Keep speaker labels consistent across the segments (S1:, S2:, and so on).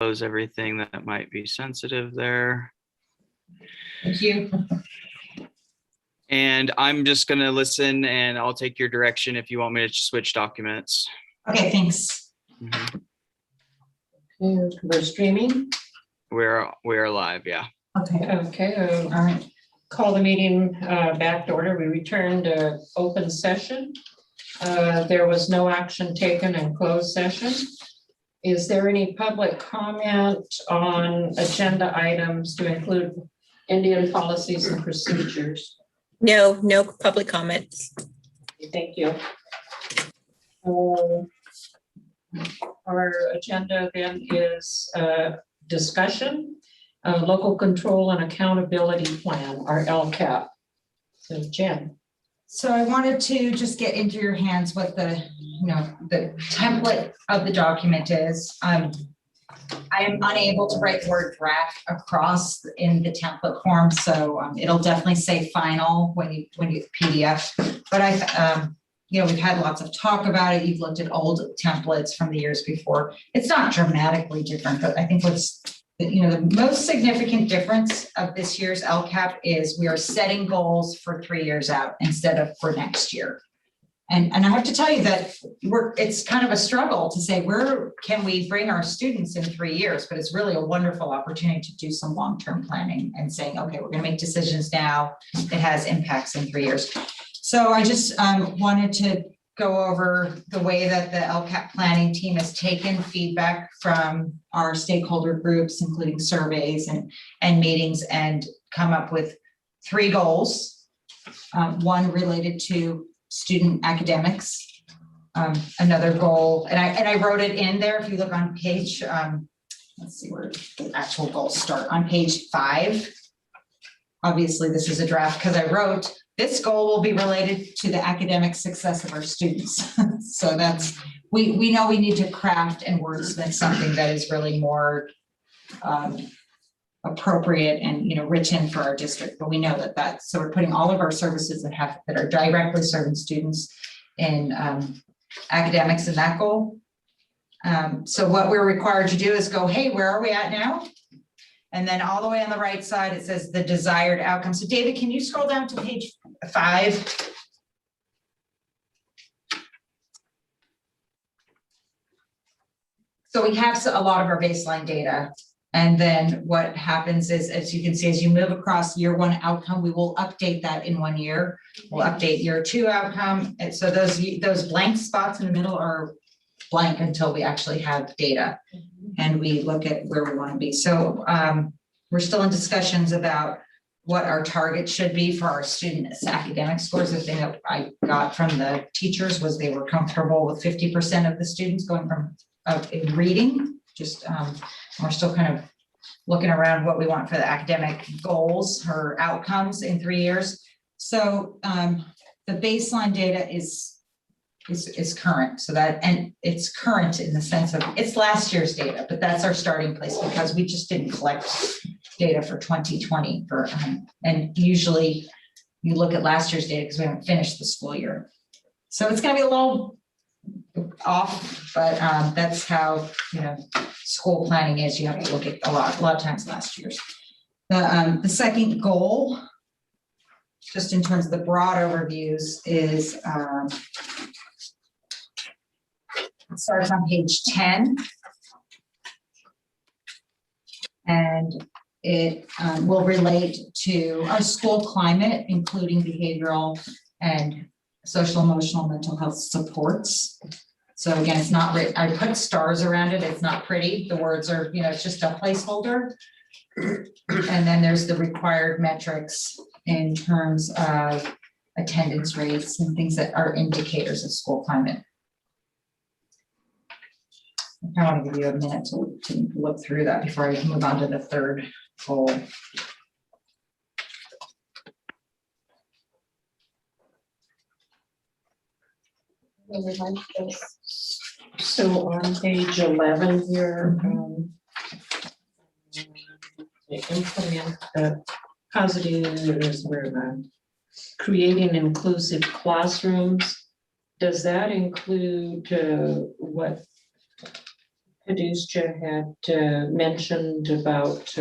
S1: close everything that might be sensitive there.
S2: Thank you.
S1: And I'm just going to listen and I'll take your direction if you want me to switch documents.
S2: Okay, thanks.
S1: Mhm.
S3: Okay, we're streaming.
S1: We're live, yeah.
S3: Okay,
S2: All right.
S3: call the meeting back to order. We returned to open session. There was no action taken in closed session. Is there any public comment on agenda items to include Indian policies and procedures?
S4: No public comments.
S3: Thank you. Our agenda then is discussion, local control and accountability plan, our LCAP. So Jen.
S2: So I wanted to just get into your hands what the template of the document is. I am unable to write word draft across in the template form, so it'll definitely say final when you PDF. But we've had lots of talk about it. You've looked at old templates from the years before. It's not dramatically different, but I think what's the most significant difference of this year's LCAP is we are setting goals for 3 years out instead of for next year. And I have to tell you that it's kind of a struggle to say where can we bring our students in 3 years, but it's really a wonderful opportunity to do some long-term planning and saying, okay, we're going to make decisions now that has impacts in 3 years. So I just wanted to go over the way that the LCAP planning team has taken feedback from our stakeholder groups, including surveys and meetings, and come up with 3 goals. One related to student academics, another goal, and I wrote it in there. If you look on page, let's see where the actual goals start, on page 5. Obviously, this is a draft because I wrote, this goal will be related to the academic success of our students. So that's, we know we need to craft and wordsmith something that is really more appropriate and written for our district, but we know that's, so we're putting all of our services that are directly serving students in academics in that goal. So what we're required to do is go, hey, where are we at now? And then all the way on the right side, it says the desired outcome. So David, can you scroll down to page 5? So we have a lot of our baseline data. And then what happens is, as you can see, as you move across year 1 outcome, we will update that in 1 year. We'll update year 2 outcome. And so those blank spots in the middle are blank until we actually have data and we look at where we want to be. So we're still in discussions about what our target should be for our students' academic scores. The thing that I got from the teachers was they were comfortable with 50% of the students going from in reading. Just we're still kind of looking around what we want for the academic goals or outcomes in 3 years. So the baseline data is current, so that, and it's current in the sense of it's last year's data, but that's our starting place because we just didn't collect data for 2020 and usually you look at last year's data because we haven't finished the school year. So it's going to be a little off, but that's how school planning is. You have to look at a lot of times last year's. The second goal, just in terms of the broad overviews, is it starts on page 10, and it will relate to our school climate, including behavioral and social, emotional, mental health supports. So again, it's not written, I put stars around it. It's not pretty. The words are, it's just a placeholder. And then there's the required metrics in terms of attendance rates and things that are indicators of school climate. I want to give you a minute to look through that before I move on to the third goal.
S3: So on page 11 here, implement positive, creating inclusive classrooms. Does that include what KTJUSD had mentioned about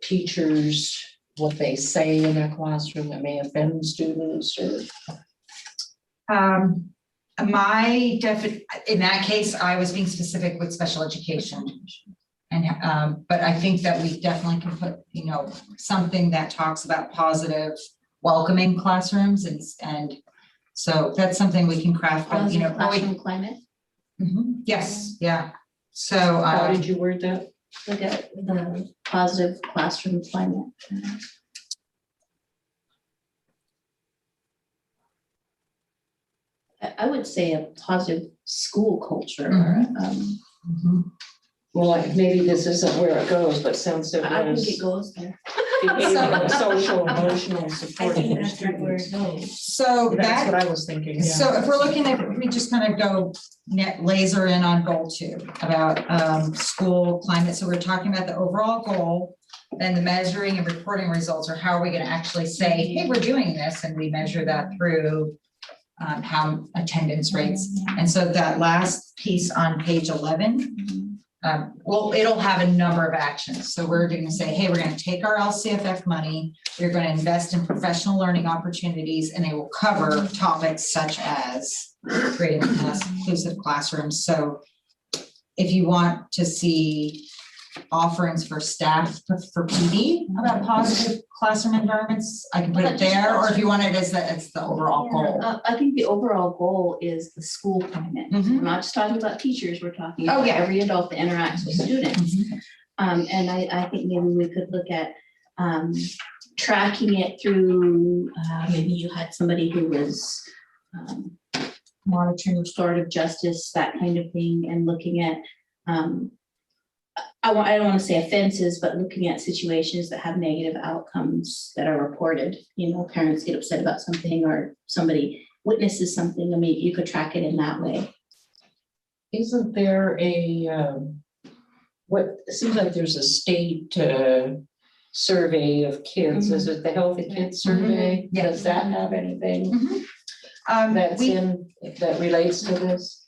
S3: teachers, what they say in their classroom that may offend students or.
S2: In that case, I was being specific with special education. And, but I think that we definitely can put, something that talks about positive, welcoming classrooms and so that's something we can craft, but
S5: Classroom climate,
S2: yes, yeah. So,
S3: How did you word that?
S5: look at the positive classroom climate. I would say a positive school culture.
S3: Well, maybe this isn't where it goes, but since it
S5: I think
S3: was
S5: it goes there.
S3: behavioral, social, emotional
S5: I
S3: support
S5: think
S3: of
S5: that's right where it
S3: students.
S5: goes.
S2: so
S3: That's
S2: that,
S3: what I was thinking.
S2: so if we're looking at, we just kind of go laser in on goal 2 about school climate. So we're talking about the overall goal, then the measuring and reporting results, or how are we going to actually say, hey, we're doing this, and we measure that through how attendance rates. And so that last piece on page 11, well, it'll have a number of actions. So we're going to say, hey, we're going to take our LCFF money, we're going to invest in professional learning opportunities, and they will cover topics such as creating inclusive classrooms. So if you want to see offerings for staff for PD about positive classroom environments, I can put it there, or if you want it as the overall goal.
S5: I think the overall goal is the school climate.
S2: Mhm.
S5: We're not just talking about teachers, we're talking
S2: Oh,
S5: about
S2: yeah.
S5: every adult that interacts with students. And I think maybe we could look at tracking it through, maybe you had somebody who was monitoring restorative justice, that kind of thing, and looking at, I don't want to say offenses, but looking at situations that have negative outcomes that are reported. Parents get upset about something or somebody witnesses something. I mean, you could track it in that way.
S3: Isn't there a, it seems like there's a state survey of kids. Is it the Healthy Kids Survey?
S2: Yeah.
S3: Does that have anything that's that relates to this?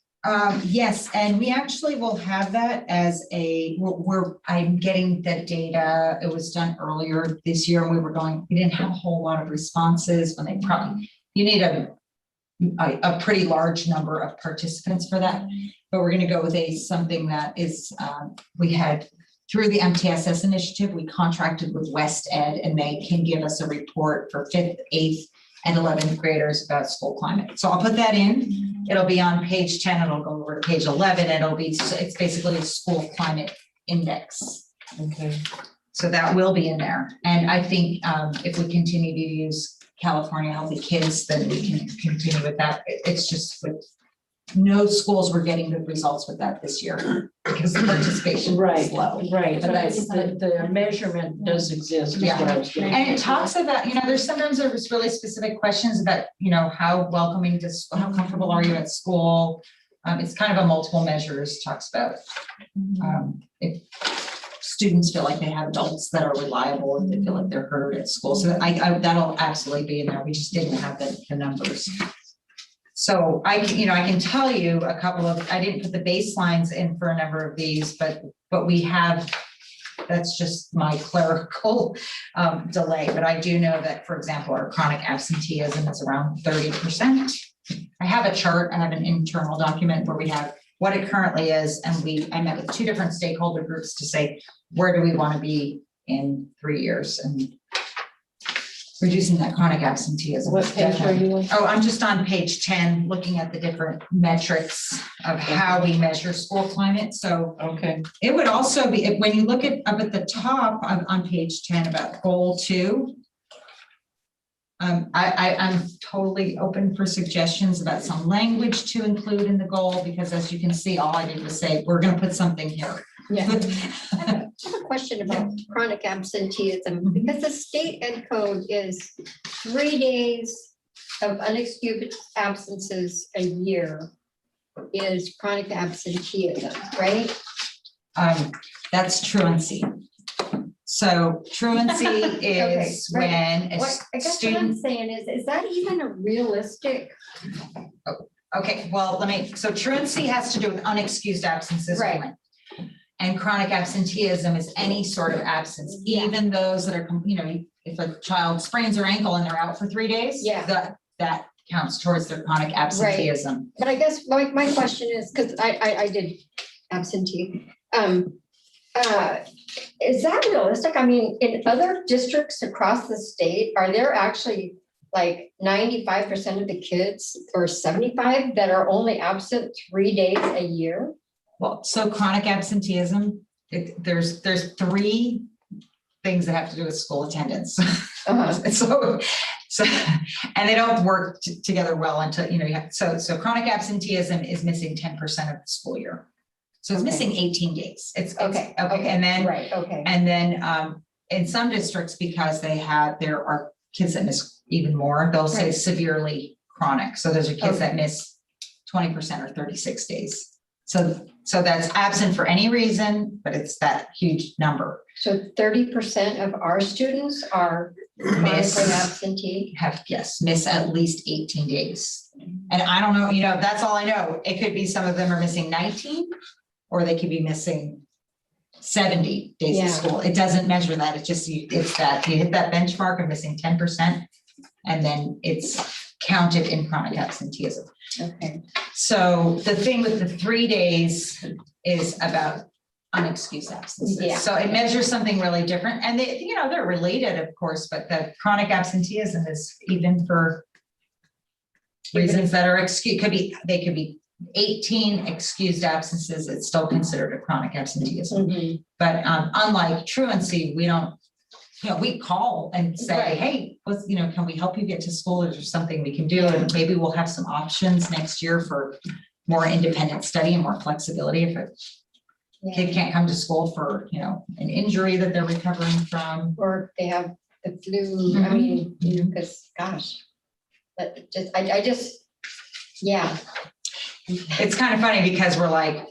S2: Yes, and we actually will have that as I'm getting the data. It was done earlier this year, and we didn't have a whole lot of responses when you need a pretty large number of participants for that. But we're going to go with something that is, we had through the MTSS initiative, we contracted with West Ed, and they can give us a report for 5th, 8th, and 11th graders about school climate. So I'll put that in. It'll be on page 10. It'll go over to page 11. It's basically a school climate index.
S3: Okay.
S2: So that will be in there. And I think if we continue to use California Healthy Kids, then we can continue with that. It's just with no schools were getting good results with that this year because the participation was low.
S3: Right,
S2: But
S3: but
S2: that's
S3: the measurement does exist. is
S2: Yeah.
S3: what I was getting
S2: And it
S3: at.
S2: talks about, there's really specific questions about, how welcoming how comfortable are you at school? It's kind of a multiple measures, talks about if students feel like they have adults that are reliable, if they feel like they're heard at school. So that'll absolutely be in there. We just didn't have the numbers. So I can tell you a couple of, I didn't put the baselines in for a number of these, but we have, that's just my clerical delay. But I do know that, for example, our chronic absenteeism is around 30%. I have a chart, I have an internal document where we have what it currently is. And I met with 2 different stakeholder groups to say, where do we want to be in 3 years? And reducing that chronic absenteeism.
S3: What page are you on?
S2: Oh, I'm just on page 10, looking at the different metrics of how we measure school climate. So
S3: Okay.
S2: it would also be, when you look up at the top on page 10 about goal 2, I'm totally open for suggestions about some language to include in the goal, because as you can see, all I did was say, we're going to put something here.
S6: Yeah. I have a question about chronic absenteeism, because the state ed code is 3 days of unexcused absences a year is chronic absenteeism, right?
S2: That's truancy. So truancy is
S6: right.
S2: when a
S6: What I guess what I'm
S2: student.
S6: saying is that even a realistic?
S2: Okay, well, so truancy has to do with unexcused absences
S6: Right.
S2: only. And chronic absenteeism is any sort of absence,
S6: Yeah.
S2: even those that are, if a child sprains their ankle and they're out for 3 days.
S6: Yeah.
S2: That counts towards their chronic absenteeism.
S6: But I guess my question is, because I did absentee. Is that realistic? I mean, in other districts across the state, are there actually like 95% of the kids or 75 that are only absent 3 days a year?
S2: Well, so chronic absenteeism, there's 3 things that have to do with school attendance. So, and they don't work together well until, so chronic absenteeism is missing 10% of the school year. So it's missing 18 days. It's
S6: Okay.
S2: And then,
S6: Right, okay.
S2: and then in some districts, because there are kids that miss even more, they'll say
S6: Right.
S2: severely chronic. So those are kids that miss 20% or 36 days. So that's absent for any reason, but it's that huge number.
S6: So 30% of our students are chronically absentee?
S2: Miss at least 18 days. And I don't know, that's all I know. It could be some of them are missing 19, or they could be missing 70 days
S6: Yeah.
S2: of school. It doesn't measure that. It's just, it's that you hit that benchmark of missing 10%, and then it's counted in chronic absenteeism.
S6: Okay.
S2: So the thing with the 3 days is about unexcused absences.
S6: Yeah.
S2: So it measures something really different, and they're related, of course, but the chronic absenteeism is even for reasons that are excused. They could be 18 excused absences. It's still considered a chronic absenteeism.
S6: Mhm.
S2: But unlike truancy, we don't, we call and say,
S6: Right.
S2: hey, can we help you get to school? Is there something we can do? And maybe we'll have some options next year for more independent study and more flexibility if a kid can't come to school for, an injury that they're recovering from.
S6: Or they have the flu, I mean, because gosh, but yeah.
S2: It's kind of funny because we're like,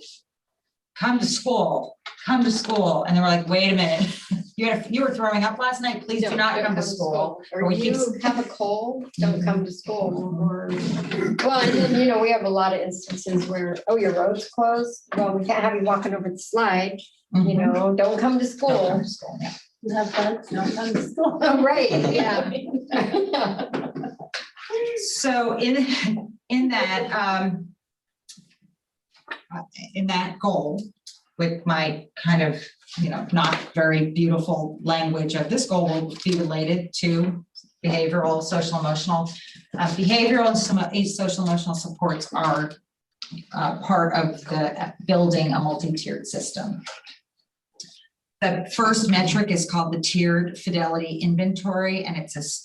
S2: come to school. And then we're like, wait a minute, you were throwing up last night. Please do not come to school.
S6: Or
S2: we
S6: you
S2: keep-
S6: have a cold, don't come to school, or, well, and then, we have a lot of instances where, oh, your road's closed, well, we can't have you walking over the slide,
S2: Mhm.
S6: don't come to
S2: Don't
S6: school.
S2: come to school, yeah.
S5: You have bugs, don't come to school.
S6: Oh, right, yeah.
S2: So in that goal, with my kind of, not very beautiful language of this goal will be related to behavioral, social, emotional. Behavioral and some social emotional supports are part of the building a multi-tiered system. The first metric is called the tiered fidelity inventory, and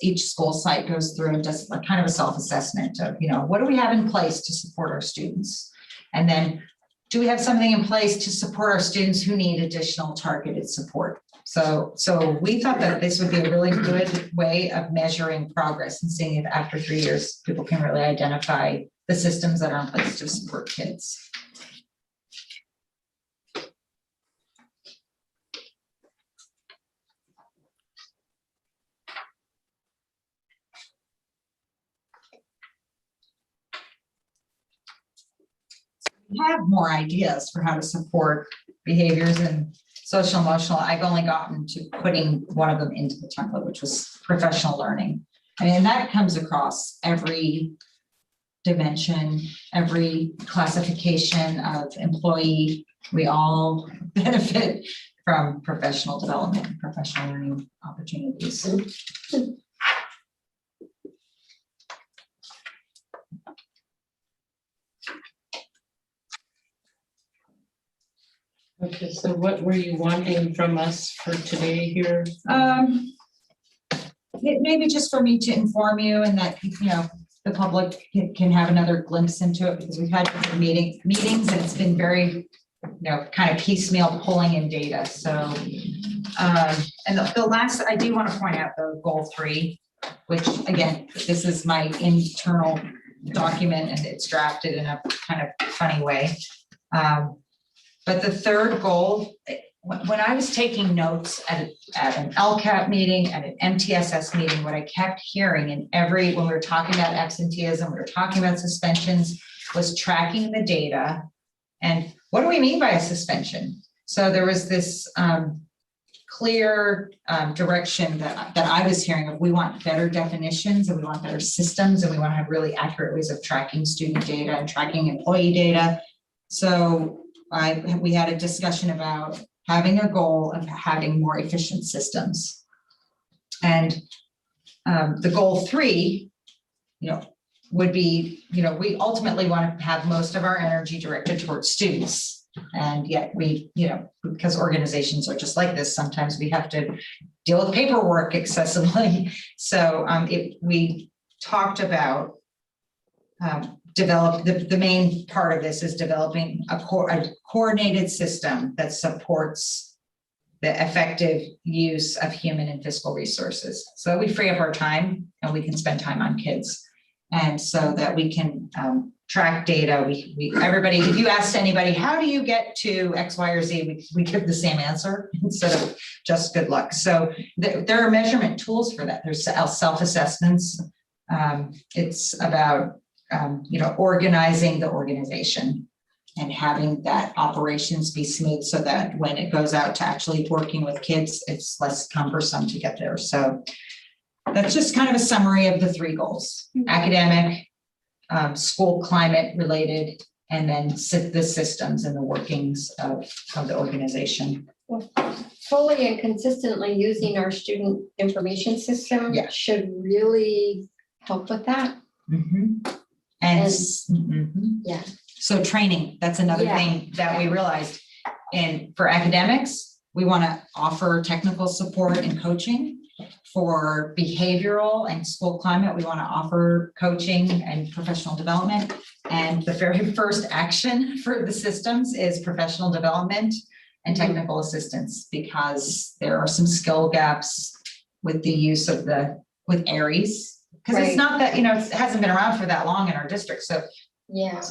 S2: each school site goes through and does kind of a self-assessment of, what do we have in place to support our students? And then do we have something in place to support our students who need additional targeted support? So we thought that this would be a really good way of measuring progress and seeing if after 3 years, people can really identify the systems that are in place to support kids. Have more ideas for how to support behaviors and social emotional. I've only gotten to putting one of them into the template, which was professional learning. And that comes across every dimension, every classification of employee. We all benefit from professional development and professional learning opportunities.
S3: Okay, so what were you wanting from us for today here?
S2: Maybe just for me to inform you, and that, the public can have another glimpse into it, because we've had meetings and it's been very, kind of piecemeal pulling in data. So, and the last, I do want to point out the goal 3, which again, this is my internal document and it's drafted in a kind of funny way. But the third goal, when I was taking notes at an LCAP meeting, at an MTSS meeting, what I kept hearing when we were talking about absenteeism, we were talking about suspensions, was tracking the data. And what do we mean by a suspension? So there was this clear direction that I was hearing of, we want better definitions and we want better systems and we want to have really accurate ways of tracking student data and tracking employee data. So we had a discussion about having a goal of having more efficient systems. And the goal 3, would be, we ultimately want to have most of our energy directed towards students. And yet we, because organizations are just like this, sometimes we have to deal with paperwork excessively. So we talked about the main part of this is developing a coordinated system that supports the effective use of human and fiscal resources. So we free up our time and we can spend time on kids. And so that we can track data. Everybody, if you asked anybody, how do you get to X, Y, or Z? We give the same answer instead of just good luck. So there are measurement tools for that. There's self-assessments. It's about, organizing the organization and having that operations be smooth so that when it goes out to actually working with kids, it's less cumbersome to get there. So that's just kind of a summary of the 3 goals: academic, school climate related, and then the systems and the workings of the organization.
S6: Fully and consistently using our student information system should really help with that. Yeah.
S2: So training, that's another thing that we realized. And for academics, we want to offer technical support and coaching. For behavioral and school climate, we want to offer coaching and professional development. And the very first action for the systems is professional development and technical assistance, because there are some skill gaps with the use of with Aries. Because it's not that, it hasn't been around for that long in our district. So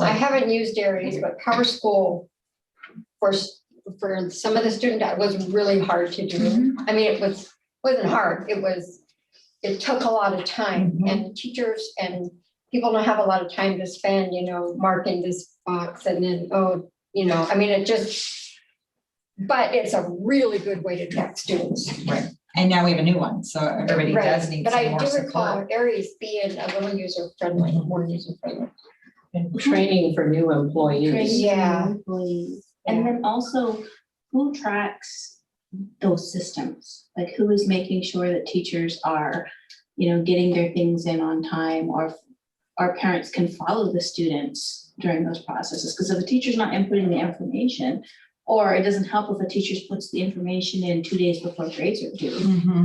S6: I haven't used Aries, but Power School for some of the student that was really hard to do. I mean, it wasn't hard. It took a lot of time, and teachers and people don't have a lot of time to spend, marking this box and then, but it's a really good way to track students.
S2: Right. And now we have a new one. So everybody does need some more support. But I do recall
S6: Aries being a little user-friendly, more user-friendly.
S3: And training for new employees.
S5: And then also, who tracks those systems? Like, who is making sure that teachers are, getting their things in on time, or our parents can follow the students during those processes? Because if a teacher's not inputting the information, or it doesn't help if a teacher puts the information in 2 days before grades are due.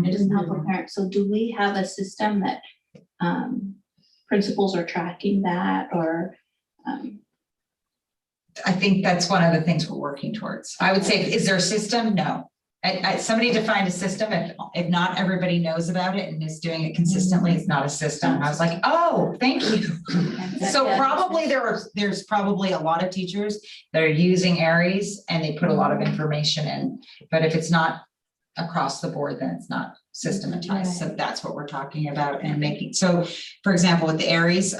S5: It doesn't help a parent. So do we have a system that principals are tracking that, or?
S2: I think that's one of the things we're working towards. I would say, is there a system? No. Somebody defined a system. If not everybody knows about it and is doing it consistently, it's not a system. I was like, oh, thank you. So probably there's probably a lot of teachers that are using Aries and they put a lot of information in, but if it's not across the board, then it's not systematized. So that's what we're talking about and making. So for example, with the Aries,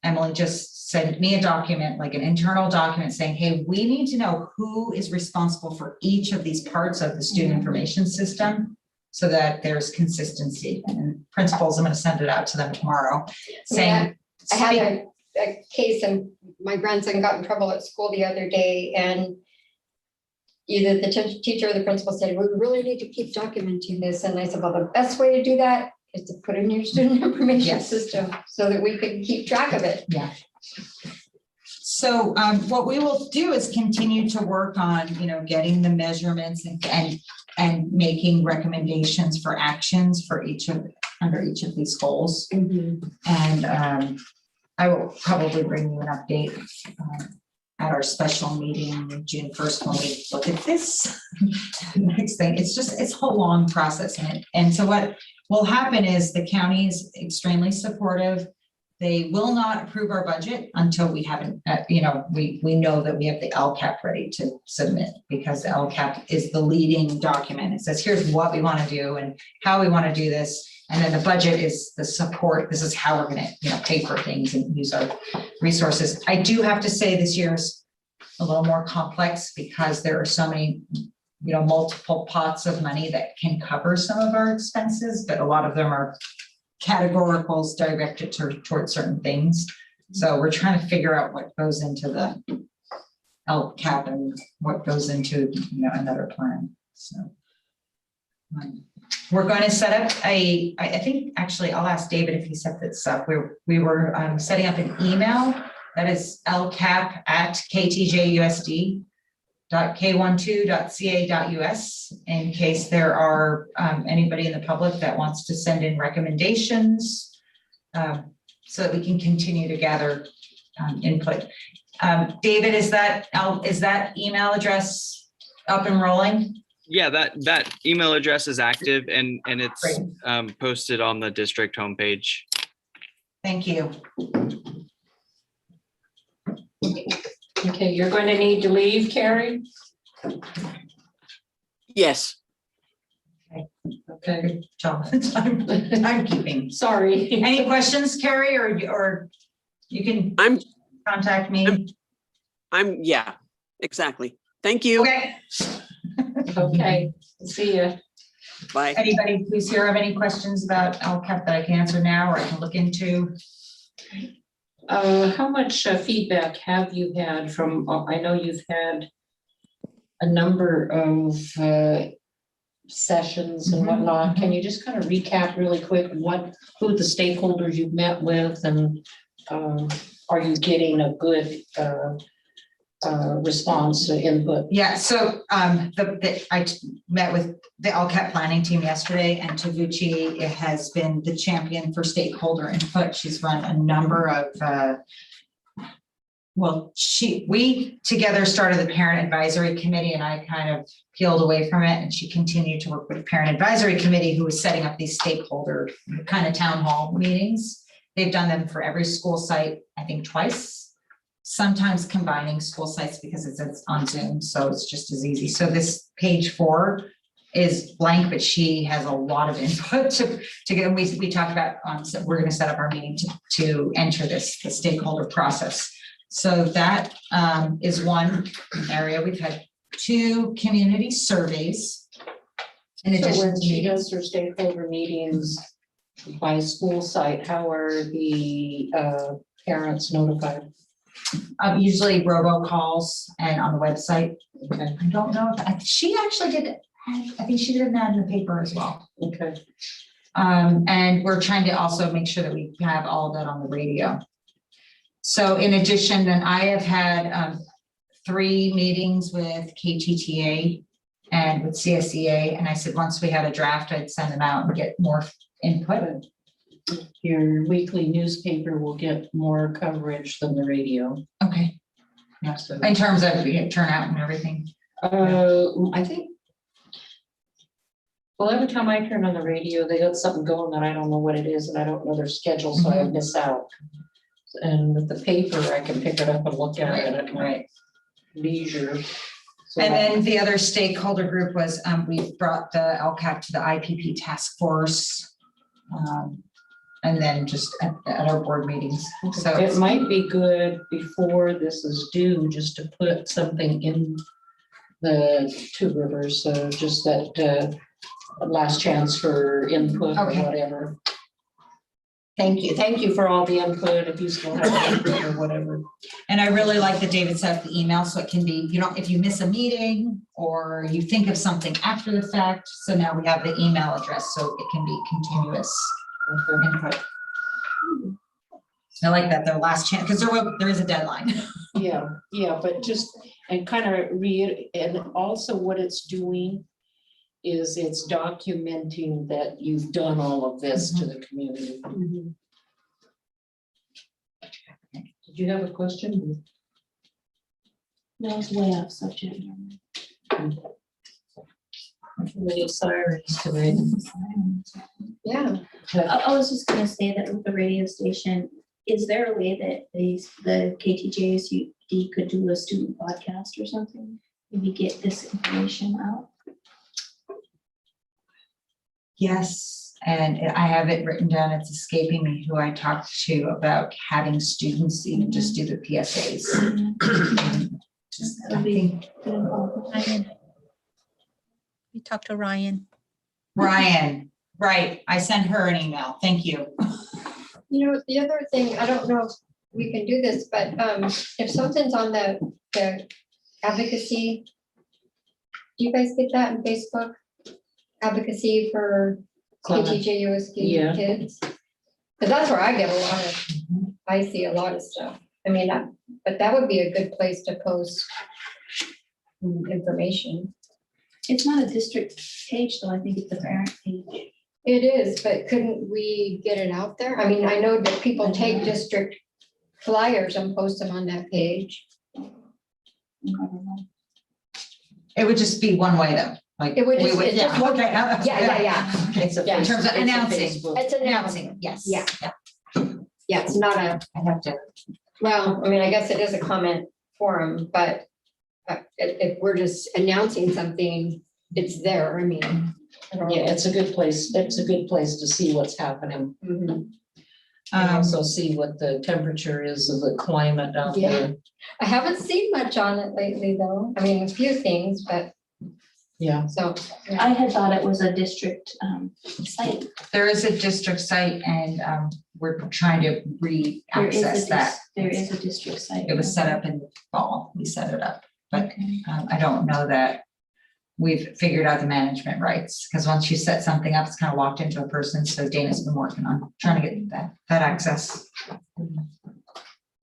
S2: Emily just sent me a document, like an internal document saying, hey, we need to know who is responsible for each of these parts of the student information system so that there's consistency. And principals, I'm going to send it out to them tomorrow saying,
S6: I had a case, and my grandson got in trouble at school the other day, and either the teacher or the principal said, we really need to keep documenting this. And I said, well, the best way to do that is to put in your student information system so that we can keep track of it.
S2: Yeah. So what we will do is continue to work on, getting the measurements and making recommendations for actions for under each of these goals. And I will probably bring you an update at our special meeting June 1st when we look at this next thing. It's a whole long process. And so what will happen is the county is extremely supportive. They will not approve our budget until we haven't, we know that we have the LCAP ready to submit, because the LCAP is the leading document. It says, here's what we want to do and how we want to do this. And then the budget is the support. This is how we're going to, pay for things and use our resources. I do have to say this year's a little more complex because there are so many, multiple pots of money that can cover some of our expenses, but a lot of them are categoricals directed towards certain things. So we're trying to figure out what goes into the LCAP and what goes into, another plan. So we're going to set up I think actually I'll ask David if he set this up. We were setting up an email that is lcap@ktjusd.k12.ca.us in case there are anybody in the public that wants to send in recommendations so that we can continue to gather input. David, is that email address up and rolling?
S1: Yeah, that email address is active and it's
S2: Great.
S1: posted on the district homepage.
S2: Thank you.
S3: Okay, you're going to need to leave, Carrie?
S7: Yes.
S3: Okay.
S2: Good job. Timekeeping.
S3: Sorry.
S2: Any questions, Carrie, or you can contact me?
S7: Yeah, exactly. Thank you.
S2: Okay.
S3: Okay, see ya.
S7: Bye.
S2: Anybody, please here have any questions about LCAP that I can answer now or I can look into?
S3: How much feedback have you had from, I know you've had a number of sessions and whatnot. Can you just kind of recap really quick who the stakeholders you've met with, and are you getting a good response to input?
S2: Yeah, so I met with the LCAP planning team yesterday, and Tavuchi has been the champion for stakeholder input. She's run a number of we together started the parent advisory committee, and I kind of peeled away from it, and she continued to work with the parent advisory committee, who was setting up these stakeholder kind of town hall meetings. They've done them for every school site, I think twice, sometimes combining school sites because it's on Zoom, so it's just as easy. So this page 4 is blank, but she has a lot of input to get. We talked about so we're going to set up our meeting to enter the stakeholder process. So that is one area. We've had 2 community surveys. In
S3: So
S2: addition
S3: when
S2: to
S3: she does her stakeholder meetings by school site, how are the parents notified?
S2: Usually robocalls and on the website.
S3: Okay.
S2: I don't know if she actually did. I think she did an ad in the paper as well.
S3: Okay.
S2: And we're trying to also make sure that we have all of that on the radio. So in addition, then I have had 3 meetings with KTTA and with CSEA. And I said, once we had a draft, I'd send them out and get more input.
S3: Your weekly newspaper will get more coverage than the radio.
S2: Okay. Yeah, so in terms of turnout and everything.
S3: I think. Well, every time I turn on the radio, they got something going that I don't know what it is, and I don't know their schedule, so I miss out. And with the paper, I can pick it up and look at it at my leisure. So
S2: And then the other stakeholder group was we brought the LCAP to the IPP task force. And then just at our board meetings. So
S3: it might be good before this is due, just to put something in the 2 rivers, so just that last chance for input or
S2: Okay.
S3: whatever. Thank you for all the input, if you still have input or whatever.
S2: And I really like that David set up the email, so it can be, if you miss a meeting or you think of something after the fact. So now we have the email address, so it can be continuous input. I like that, their last chance, because there is a deadline.
S3: Yeah, but just, and kind of and also what it's doing is it's documenting that you've done all of this to the community. Did you have a question?
S5: That was way off subject.
S3: Many sirens today.
S6: Yeah.
S5: I was just gonna say that with the radio station, is there a way that the KTJUSD could do a student podcast or something? Maybe get this information out?
S2: Yes, and I have it written down. It's escaping me who I talked to about having students even just do the PSAs. I think
S4: Ryan. We talked to Ryan.
S2: Ryan, right, I sent her an email, thank you.
S6: You know, the other thing, I don't know if we can do this, but if something's on the advocacy, do you guys get that in Facebook? Advocacy for KTJUSD
S3: Yeah.
S6: kids? Because that's where I get a lot of, I see a lot of stuff. I mean, but that would be a good place to post information.
S5: It's not a district page, though. I think it's a parent page.
S6: It is, but couldn't we get it out there? I mean, I know that people take district flyers and post them on that page.
S2: It would just be one way though, like.
S6: It would
S2: we
S6: just- it's just
S2: yeah,
S6: one-
S2: okay,
S6: Yeah.
S2: Okay,
S3: It's a
S6: Yeah.
S2: in terms of
S3: it's a
S2: announcing.
S3: Facebook.
S6: It's announcing.
S2: Announcing, yes.
S6: Yeah. Yeah, it's not a,
S2: I have to,
S6: well, I mean, I guess it is a comment forum, but if we're just announcing something, it's there. I mean. I don't know.
S3: Yeah, it's a good place. It's a good place to see what's happening.
S6: Mhm.
S3: And
S2: um,
S3: also see what the temperature is of the climate out there.
S6: I haven't seen much on it lately, though. I mean, a few things, but
S3: Yeah.
S6: so.
S5: I had thought it was a district site.
S2: there is a district site and we're trying to
S5: There is a
S2: re-access that.
S5: There is a district site.
S2: It was set up in fall, we set it up, but
S5: Okay.
S2: I don't know that we've figured out the management rights, because once you set something up, it's kind of locked into a person, so Dana's been working on trying to get that access.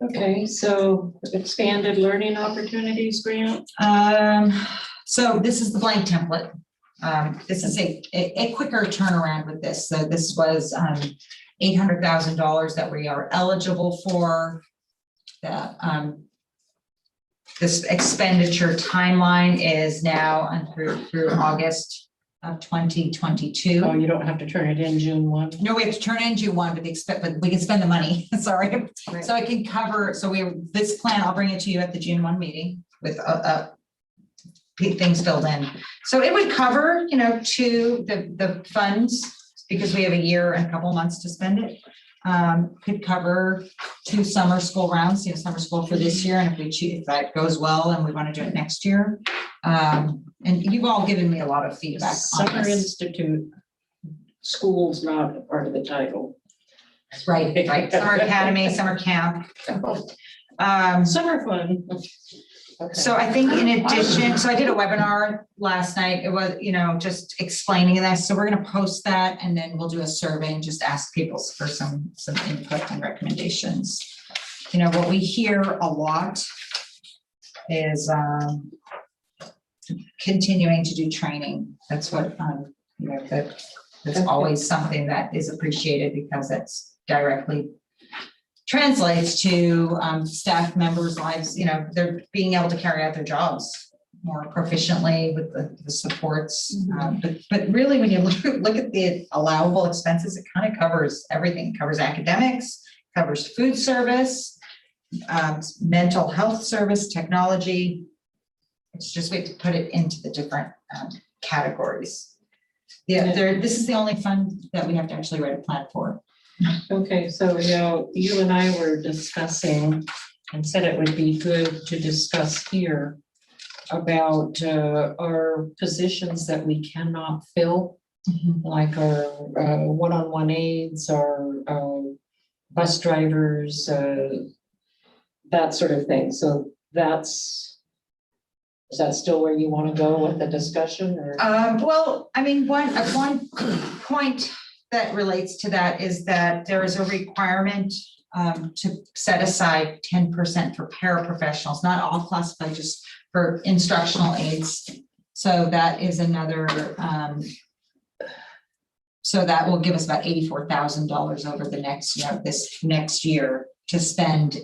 S3: Okay, so expanded learning opportunities grant.
S2: So this is the blank template. This is a quicker turnaround with this. So this was $800,000 that we are eligible for. This expenditure timeline is now through August of 2022.
S3: Oh, you don't have to turn it in June 1.
S2: No, we have to turn in June 1, but we can spend the money, sorry.
S6: Right.
S2: So I can cover, this plan, I'll bring it to you at the June 1 meeting with things filled in. So it would cover, the funds, because we have a year and a couple months to spend it. Could cover 2 summer school rounds, summer school for this year, and if that goes well and we want to do it next year. And you've all given me a lot of feedback on
S3: Summer
S2: this.
S3: Institute, school's not a part of the title.
S2: Right, summer academy, summer camp.
S3: Summer fun. Okay.
S2: So I think in addition, so I did a webinar last night. It was, just explaining this. So we're going to post that and then we'll do a survey and just ask people for some input and recommendations. What we hear a lot is continuing to do training. That's what, that's always something that is appreciated because that's directly translates to staff members' lives, they're being able to carry out their jobs more proficiently with the supports. But really, when you look at the allowable expenses, it kind of covers everything. It covers academics, covers food service, mental health service, technology. It's just we have to put it into the different categories. Yeah, this is the only fund that we have to actually write a plan for.
S3: Okay, so you and I were discussing and said it would be good to discuss here about our positions that we cannot fill, like our one-on-one aides, our bus drivers, that sort of thing. So is that still where you want to go with the discussion, or?
S2: Well, I mean, one point that relates to that is that there is a requirement to set aside 10% for paraprofessionals, not all classified, just for instructional aides. So that is another, so that will give us about $84,000 over the next, this next year to spend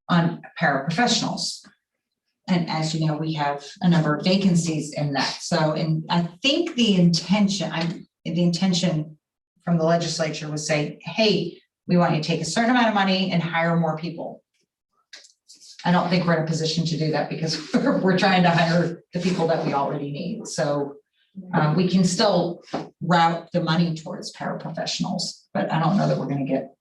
S2: on paraprofessionals. And as you know, we have a number of vacancies in that. So, and I think the intention from the legislature was say, hey, we want you to take a certain amount of money and hire more people. I don't think we're in a position to do that because we're trying to hire the people that we already need. So we can still route the money towards paraprofessionals, but I don't know that we're going to get.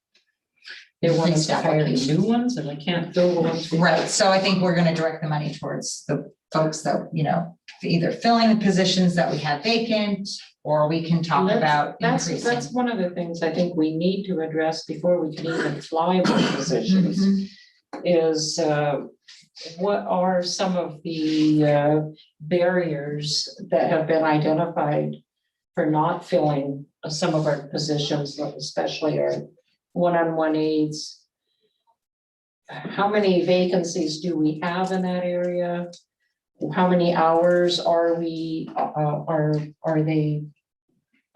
S3: They want us
S2: increased
S3: to hire
S2: applications.
S3: new ones and we can't fill the ones. we-
S2: Right, so I think we're gonna direct the money towards the folks that, either filling the positions that we have vacant, or we can talk about
S3: That's
S2: increasing.
S3: one of the things I think we need to address before we can even fly with positions.
S2: Mhm.
S3: Is what are some of the barriers that have been identified for not filling some of our positions, especially our one-on-one aides? How many vacancies do we have in that area? How many hours are we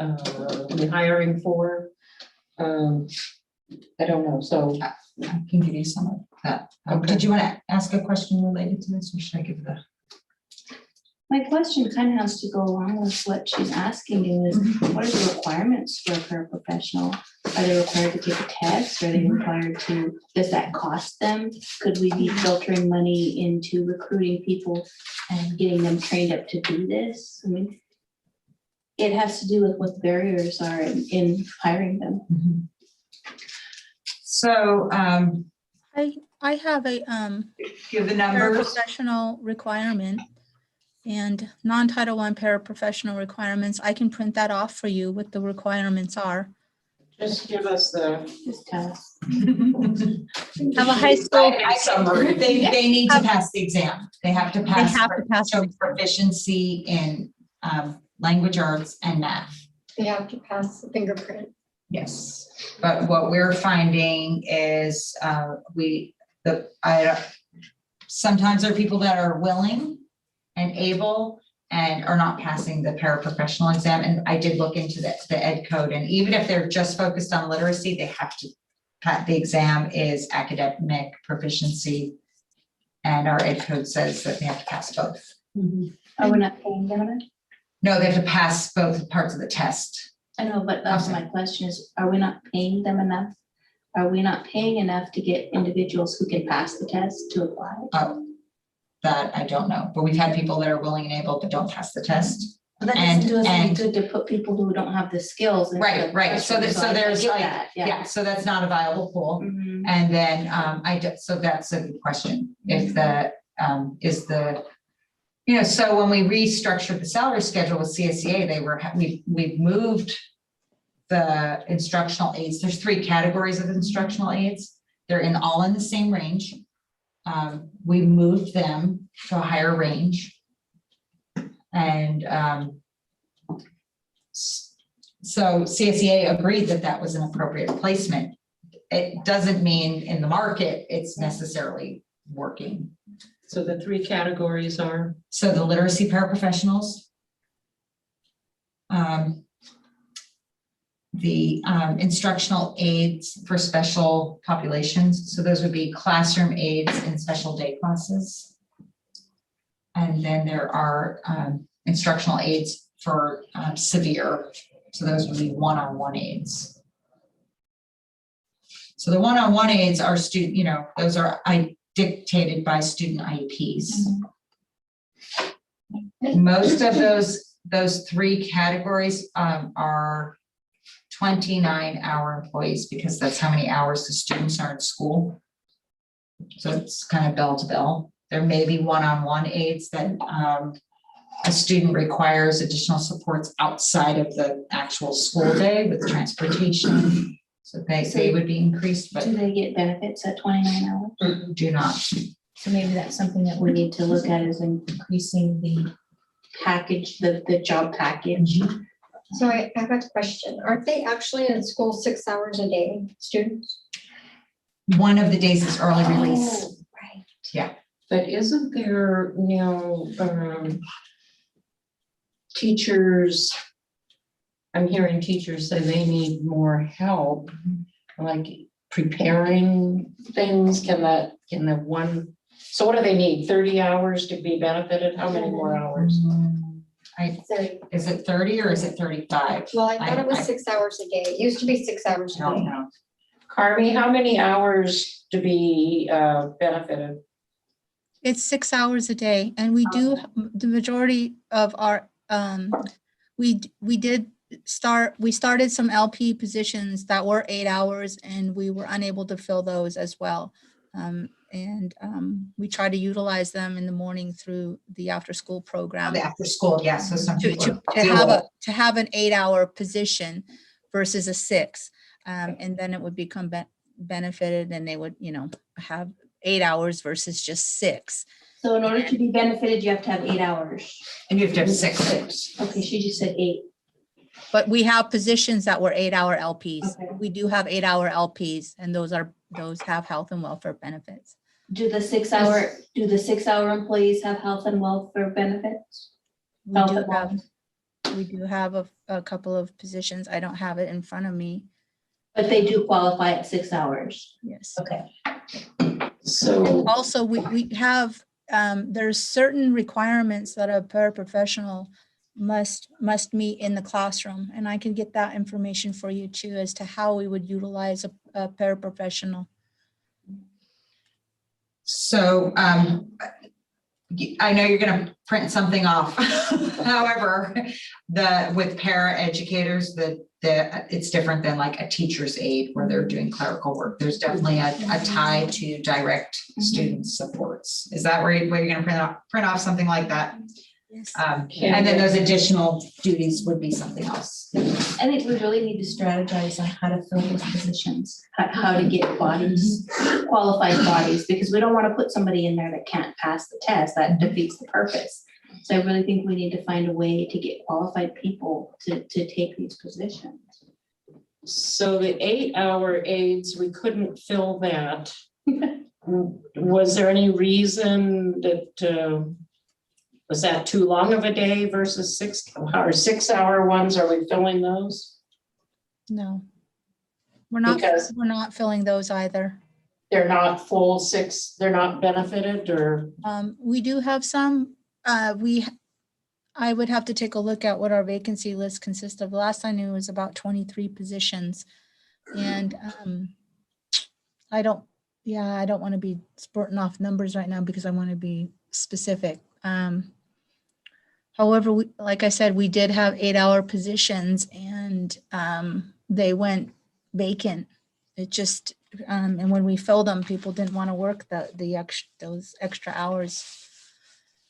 S3: we hiring for? I don't know, so.
S2: I can give you some of that.
S3: Okay.
S2: Did you want to ask a question related to this, or should I give the?
S5: My question kind of has to go along with what she's asking is, what are the requirements for a paraprofessional? Are they required to take a test? Are they required to, does that cost them? Could we be filtering money into recruiting people and getting them trained up to do this? I mean, it has to do with what the barriers are in hiring them.
S2: So,
S4: I have a
S2: give the numbers.
S4: paraprofessional requirement and non-Title I paraprofessional requirements. I can print that off for you, what the requirements are.
S3: Just give us the.
S5: Just tell us.
S4: Have a high school,
S2: Summary. They need to pass the exam. They have to
S4: they
S2: pass.
S4: have to pass.
S2: show proficiency in language arts and math.
S6: They have to pass the fingerprint.
S2: Yes, but what we're finding is sometimes there are people that are willing and able and are not passing the paraprofessional exam. And I did look into the ed code, and even if they're just focused on literacy, they have to pass. The exam is academic proficiency, and our ed code says that they have to pass both.
S5: Are we not paying them enough?
S2: No, they have to pass both parts of the test.
S5: I know, but that's my question is, are we not paying them enough? Are we not paying enough to get individuals who can pass the test to apply?
S2: Oh, that I don't know, but we've had people that are willing and able but don't pass the test.
S5: But that
S2: And-
S5: doesn't do us any
S2: and-
S5: good to put people who don't have the skills. into
S2: Right,
S5: the
S2: right. So
S5: question. I
S2: there's
S5: get
S2: like,
S5: that,
S2: yeah, so that's not a viable pool.
S5: Mhm.
S2: And then so that's a good question. If the is the, so when we restructured the salary schedule with CSEA, we've moved the instructional aides. There's 3 categories of instructional aides. They're all in the same range. We moved them to a higher range. And so CSEA agreed that that was an appropriate placement. It doesn't mean in the market it's necessarily working.
S3: So the 3 categories are.
S2: So the literacy paraprofessionals, the instructional aides for special populations. So those would be classroom aides in special day classes. And then there are instructional aides for severe. So those would be one-on-one aides. So the one-on-one aides are those are dictated by student IEPs. Most of those 3 categories are 29-hour employees, because that's how many hours the students are in school. So it's kind of bell to bell. There may be one-on-one aides that a student requires additional supports outside of the actual school day with transportation. So they would be increased, but
S5: Do they get benefits at 29 hours?
S2: do not.
S5: So maybe that's something that we need to look at, is increasing the package, the job package.
S6: So I have a question. Aren't they actually in school 6 hours a day, students?
S2: One of the days is early release.
S6: Oh, right.
S3: But isn't there, teachers, I'm hearing teachers say they need more help, like preparing things, so what do they need, 30 hours to be benefited? How many more hours?
S2: Is it 30 or is it 35?
S6: Well, I thought it was 6 hours a day. It used to be 6 hours a
S2: I don't
S6: day.
S2: know.
S3: Carmi, how many hours to be benefited?
S4: It's 6 hours a day, and we do, the majority of our, we did we started some LP positions that were 8 hours and we were unable to fill those as well. We try to utilize them in the morning through the after-school program.
S2: The after school, yes, so some people.
S4: To have an 8-hour position versus a 6. And then it would become benefited and they would, have 8 hours versus just 6.
S5: So in order to be benefited, you have to have 8 hours.
S2: And you have to have 6.
S5: Okay, she just said 8.
S4: But we have positions that were 8-hour LPs.
S5: Okay.
S4: We do have 8-hour LPs and those have health and welfare benefits.
S5: Do the 6-hour employees have health and welfare benefits?
S4: We do have a couple of positions. I don't have it in front of me.
S5: But they do qualify at 6 hours.
S4: Yes.
S5: Okay.
S3: So
S4: Also, we have, there's certain requirements that a paraprofessional must meet in the classroom. And I can get that information for you too, as to how we would utilize a paraprofessional.
S2: So I know you're going to print something off. However, with para educators, it's different than like a teacher's aide where they're doing clerical work. There's definitely a tie to direct student supports. Is that where you're going to print off something like that?
S4: Yes.
S2: And then those additional duties would be something else.
S5: I think we really need to strategize on how to fill those positions, how to get bodies, qualified bodies, because we don't want to put somebody in there that can't pass the test. That defeats the purpose. So I really think we need to find a way to get qualified people to take these positions.
S3: So the 8-hour aides, we couldn't fill that. Was there any reason that, was that too long of a day versus 6-hour ones? Are we filling those?
S4: No, we're not.
S3: Because-
S4: We're not filling those either.
S3: They're not full 6, they're not benefited or?
S4: We do have some. I would have to take a look at what our vacancy list consists of. Last I knew it was about 23 positions. And I don't want to be spurting off numbers right now because I want to be specific. However, like I said, we did have 8-hour positions and they went vacant. It just, and when we filled them, people didn't want to work those extra hours.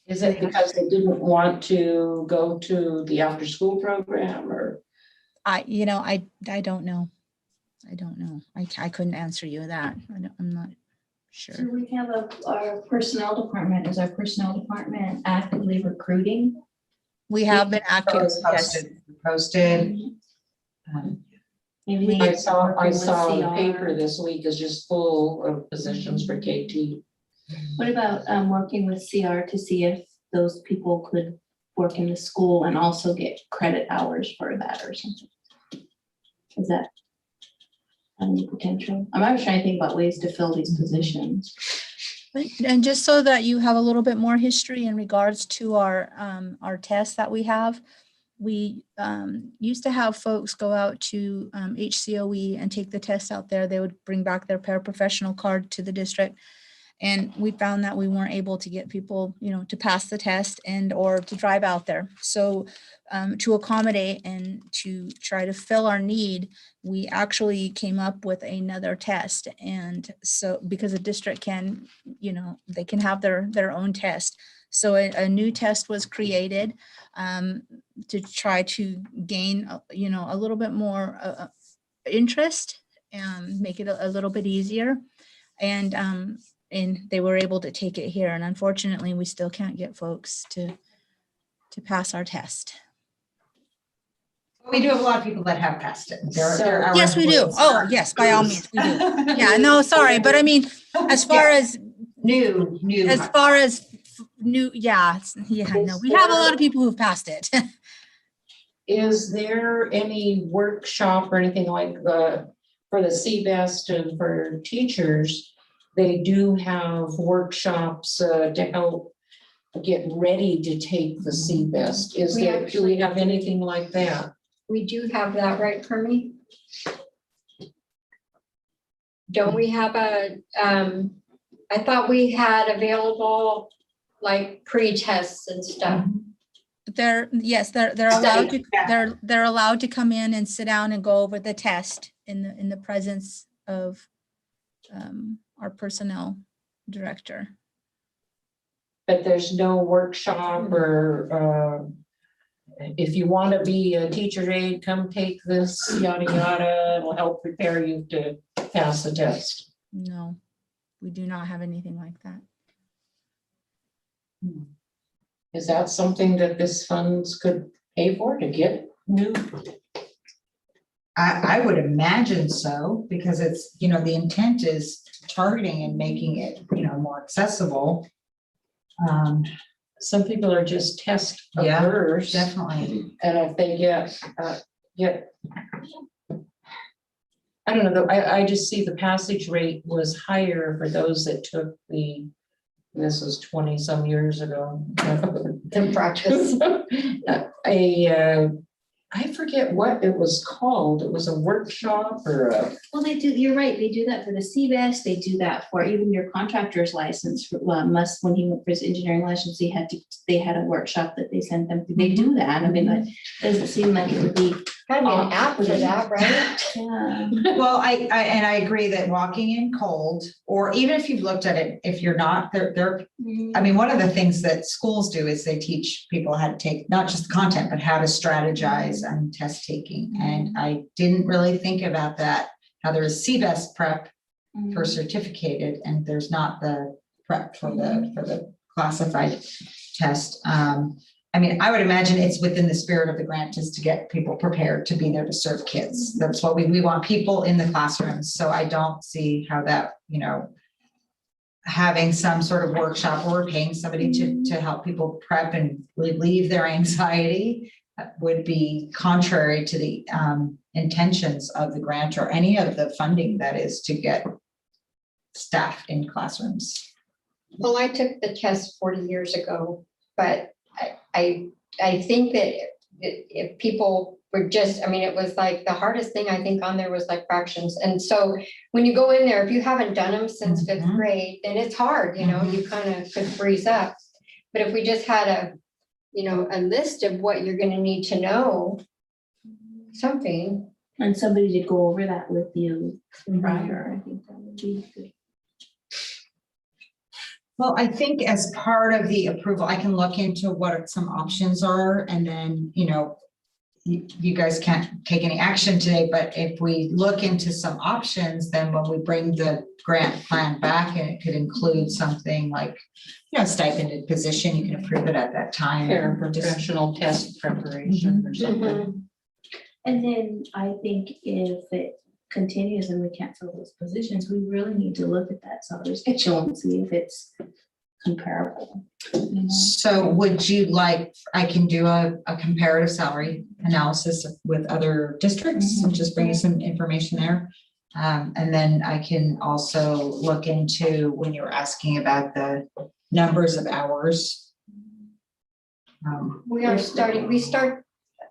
S3: Is it because they didn't want to go to the after-school program or?
S4: I don't know. I don't know. I couldn't answer you that. I'm not sure.
S5: So we have our personnel department. Is our personnel department actively recruiting?
S4: We have been active.
S2: It's
S4: Yes.
S2: Posted.
S5: Maybe they
S3: I
S5: need to
S3: saw
S5: work with
S3: the
S5: CR.
S3: paper this week is just full of positions for KT.
S5: What about working with CR to see if those people could work in the school and also get credit hours for that or something? Is that any potential? I'm always trying to think about ways to fill these positions.
S4: And just so that you have a little bit more history in regards to our tests that we have, we used to have folks go out to HCOE and take the test out there. They would bring back their paraprofessional card to the district. And we found that we weren't able to get people, to pass the test and or to drive out there. So to accommodate and to try to fill our need, we actually came up with another test. And so because a district can, they can have their own test. So a new test was created to try to gain, a little bit more interest and make it a little bit easier. And they were able to take it here. And unfortunately, we still can't get folks to pass our test.
S2: We do have a lot of people that have passed it.
S4: Yes, we do. Oh, yes, by all means, we do. Yeah, no, sorry. But I mean, as far as
S2: new.
S4: new, yeah, no, we have a lot of people who've passed it.
S3: Is there any workshop or anything like for the CBEST and for teachers? They do have workshops to help get ready to take the CBEST. Do we have anything like that?
S6: We do have that, right, Kermie? Don't we have I thought we had available like pre-tests and stuff.
S4: Yes, they're allowed to, they're allowed to come in and sit down and go over the test in the presence of our personnel director.
S3: But there's no workshop or if you want to be a teacher aide, come take this, yada, yada, it'll help prepare you to pass the test.
S4: No, we do not have anything like that.
S3: Is that something that this funds could pay for to get new?
S2: I would imagine so, because it's, you know, the intent is targeting and making it, you know, more accessible.
S3: Some people are just test
S2: Yeah,
S3: averse.
S2: Definitely.
S3: And if they get, I don't know, though, I just see the passage rate was higher for those that took this was 20 some years ago.
S6: The practice.
S3: I forget what it was called. It was a workshop or a.
S5: Well, they do, you're right, they do that for the CBS, they do that for even your contractor's license, when he went for his engineering license, they had a workshop that they sent them, they do that, I mean, that doesn't seem like it would be.
S6: Gotta be an app for that, right?
S5: Yeah.
S2: Well, I agree that walking in cold, or even if you've looked at it, if you're not, I mean, one of the things that schools do is they teach people how to take, not just the content, but how to strategize and test taking. And I didn't really think about that, how there is CBEST prep for certificated, and there's not the prep for the classified test. I mean, I would imagine it's within the spirit of the grant is to get people prepared to be there to serve kids. That's what we want, people in the classrooms. So I don't see how that, you know, having some sort of workshop or paying somebody to help people prep and relieve their anxiety would be contrary to the intentions of the grant or any of the funding that is to get staff in classrooms.
S6: Well, I took the test 40 years ago, but I think that if people were just, I mean, it was like the hardest thing I think on there was like fractions. And so when you go in there, if you haven't done them since fifth grade, then it's hard, you know, you kind of could freeze up. But if we just had a list of what you're going to need to know, something.
S5: And somebody to go over that with you prior, I think that would be good.
S2: Well, I think as part of the approval, I can look into what some options are, and then, you know, you guys can't take any action today, but if we look into some options, then when we bring the grant plan back, and it could include something like, you know, stipended position, you can approve it at that time.
S3: Paraprofessional test preparation or something.
S5: And then I think if it continues and we can't fill those positions, we really need to look at that salary schedule and see if it's comparable. You know?
S2: So would you like, I can do a comparative salary analysis with other districts and just bring you some information there. And then I can also look into when you were asking about the numbers of hours.
S6: We start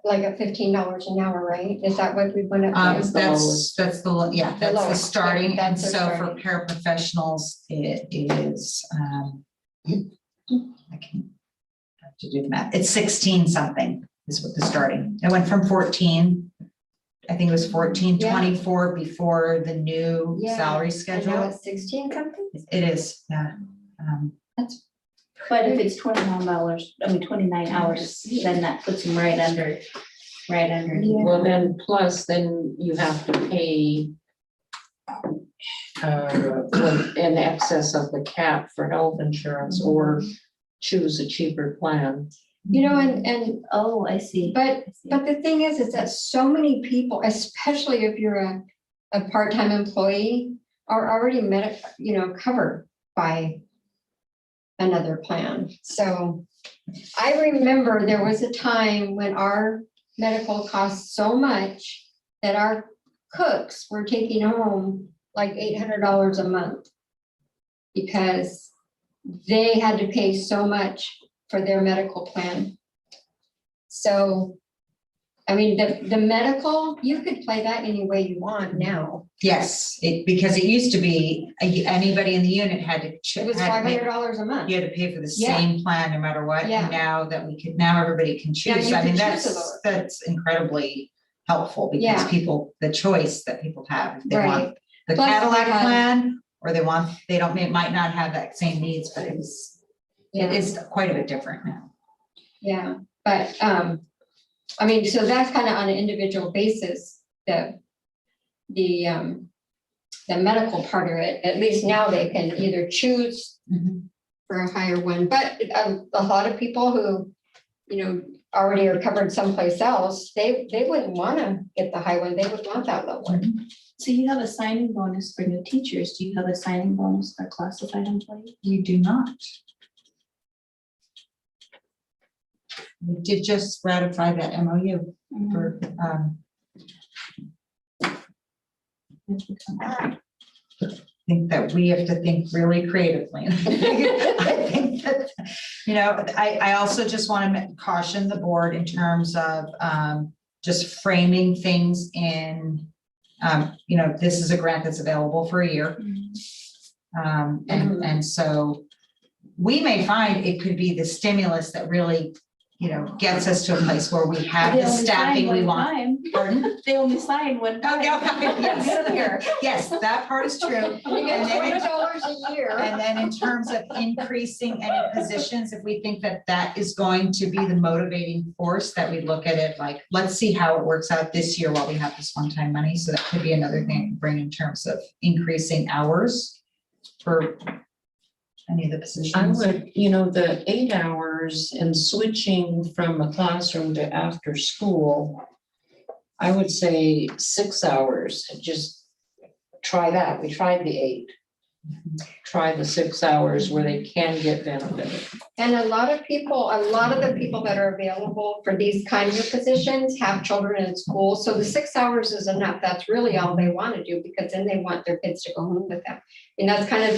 S6: like at $15 an hour, right? Is that what we went up to?
S2: That's the
S6: lowest,
S2: starting.
S6: yeah,
S2: And
S6: that's the
S2: so for
S6: starting.
S2: paraprofessionals, it is, I can have to do the math. It's 16 something is what the starting. It went from 14. I think it was 14.24 before the new
S6: Yeah,
S2: salary
S6: And now
S2: schedule.
S6: it's 16 something?
S2: It is, yeah.
S5: But if it's $29 hours, then that puts them right under.
S3: Well, then you have to pay in excess of the cap for health insurance or choose a cheaper plan.
S6: You know, and
S5: Oh, I see.
S6: but the thing is that so many people, especially if you're a part-time employee, are already covered by another plan. So I remember there was a time when our medical cost so much that our cooks were taking home like $800 a month because they had to pay so much for their medical plan. So I mean, the medical, you could play that any way you want now.
S2: Yes, because it used to be, anybody in the unit had to.
S6: It was
S2: had to pay-
S6: $500 a month.
S2: You had to pay for the
S6: Yeah.
S2: same plan no matter what.
S6: Yeah.
S2: And now that now everybody can
S6: Yeah,
S2: choose.
S6: you
S2: I mean,
S6: can choose a
S2: that's,
S6: lower.
S2: that's incredibly helpful because
S6: Yeah.
S2: people, the choice that people have, if they
S6: Right.
S2: want the
S6: Plus, we
S2: Cadillac
S6: had-
S2: plan, or they don't, it might not have that same needs, but it
S6: Yeah.
S2: is quite a bit different now.
S6: Yeah, but, I mean, so that's kind of on an individual basis, the medical part of it, at least now they can either choose for a higher one, but a lot of people who, you know, already are covered someplace else, they wouldn't want to get the high one, they would want that low one.
S5: So you have a signing bonus for new teachers. Do you have a signing bonus for classified employees?
S2: You do not. We did just ratify that MOU for, I think that we have to think really creatively. I think that, you know, I also just want to caution the board in terms of just framing things in, you know, this is a grant that's available for a year. And so we may find it could be the stimulus that really, you know, gets us to a place where we have
S5: They
S2: the
S5: only
S2: staffing
S5: sign
S2: we
S5: one
S2: want.
S5: time.
S2: Pardon?
S5: They only sign one
S2: Oh,
S5: time.
S2: no, yes.
S5: Here.
S2: Yes, that part is true.
S6: You get
S2: And then
S6: $20 a year.
S2: And then in terms of increasing any positions, if we think that that is going to be the motivating force, that we look at it like, let's see how it works out this year while we have this one-time money. So that could be another thing to bring in terms of increasing hours for any of the
S3: I
S2: positions.
S3: would, you know, the 8 hours and switching from a classroom to after school, I would say 6 hours, just try that. We tried the 8. Try the 6 hours where they can get benefit.
S6: And a lot of the people that are available for these kinds of positions have children in school, so the 6 hours is enough. That's really all they want to do, because then they want their kids to go home with them. And that's kind of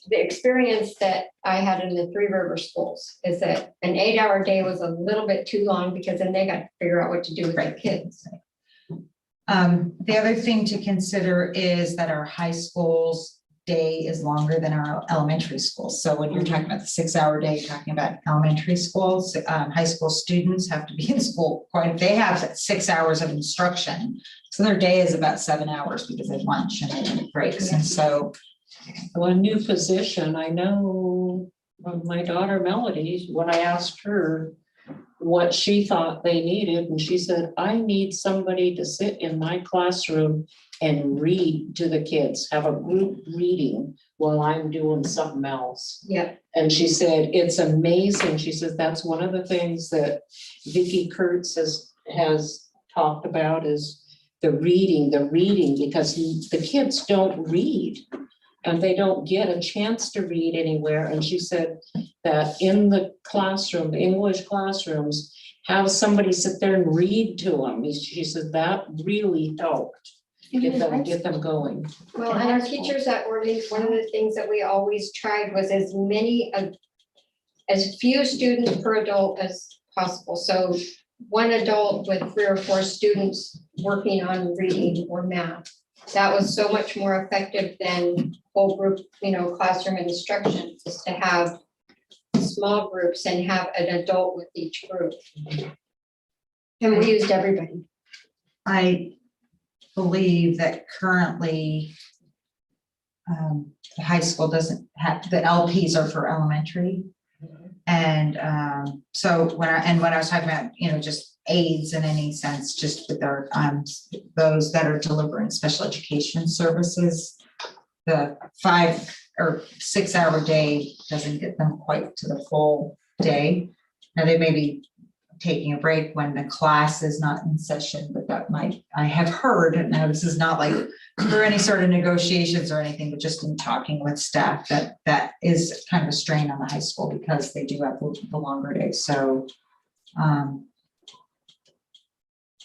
S6: the experience that I had in the Three River schools, is that an 8-hour day was a little bit too long, because then they got to figure out what to do with their kids.
S2: The other thing to consider is that our high schools day is longer than our elementary schools. So when you're talking about the 6-hour day, you're talking about elementary schools, high school students have to be in school they have 6 hours of instruction. So their day is about 7 hours because they have lunch and then breaks. And so
S3: One new position, I know my daughter Melody, when I asked her what she thought they needed, and she said, I need somebody to sit in my classroom and read to the kids, have a group reading while I'm doing something else.
S6: Yeah.
S3: And she said, it's amazing. She says, that's one of the things that Vicki Kurtz has talked about, is the reading, because the kids don't read. And they don't get a chance to read anywhere. And she said that in the classroom, the English classrooms, have somebody sit there and read to them. She said that really helped get them going.
S6: Well, and our teachers at Orleans, one of the things that we always tried was as few students per adult as possible. So one adult with 3 or 4 students working on reading or math. That was so much more effective than whole group, you know, classroom instruction, just to have small groups and have an adult with each group. And we used everybody.
S2: I believe that currently the high school doesn't have, the LPs are for elementary. And so when I was talking about, you know, just aides in any sense, just with our those that are delivering special education services, the 5 or 6 hour day doesn't get them quite to the full day. Now they may be taking a break when the class is not in session, but that I have heard, and now this is not like for any sort of negotiations or anything, but just in talking with staff, that is kind of a strain on the high school because they do have the longer days. So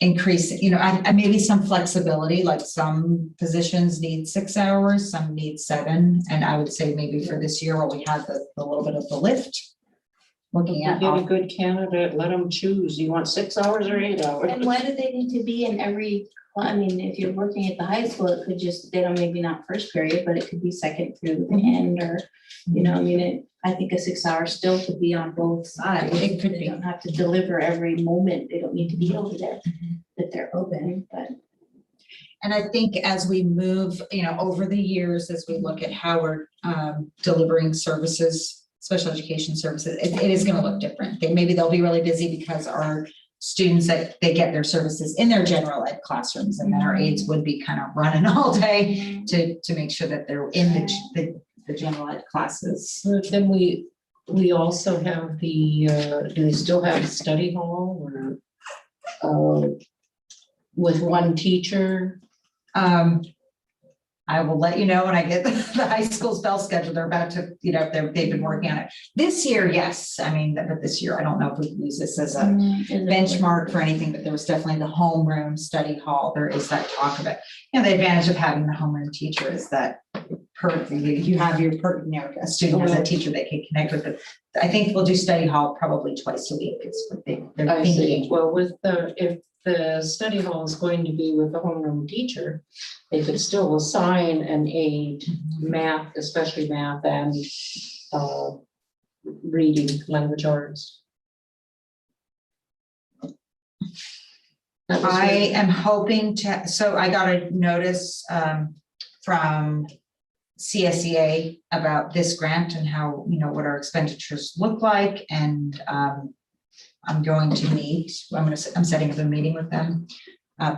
S2: increase, you know, and maybe some flexibility, like some positions need 6 hours, some need 7. And I would say maybe for this year, while we have the little bit of the lift, looking
S3: You
S2: at.
S3: get a good candidate, let them choose. You want 6 hours or 8 hours?
S5: And why do they need to be in every, well, I mean, if you're working at the high school, it could just, they don't, maybe not first period, but it could be second through the end, or, you know, I mean, I think a 6 hour still could be on both sides.
S2: It could
S5: They
S2: be.
S5: don't have to deliver every moment. They don't need to be over there, that they're open, but.
S2: And I think as we move, over the years, as we look at how we're delivering services, special education services, it is gonna look different. Maybe they'll be really busy because our students, that they get their services in their general ed classrooms, and then our aides would be kind of running all day to make sure that they're in the general ed classes.
S3: Then we also have the, do they still have study hall or with one teacher?
S2: I will let you know when I get the high school spell schedule. They're about to, they've been working on it. This year, yes. I mean, but this year, I don't know if we can use this as a benchmark for anything, but there was definitely the homeroom study hall. There is that talk of it. The advantage of having the homeroom teacher is that you have your a student has a teacher they can connect with. But I think we'll do study hall probably twice a week. It's what they're
S3: I see.
S2: thinking.
S3: Well, if the study hall is going to be with the homeroom teacher, they could still assign an aide, math, especially math and reading, language arts.
S2: I am hoping to, so I got a notice from CSEA about this grant and how, what our expenditures look like. And I'm going to meet, I'm setting up a meeting with them.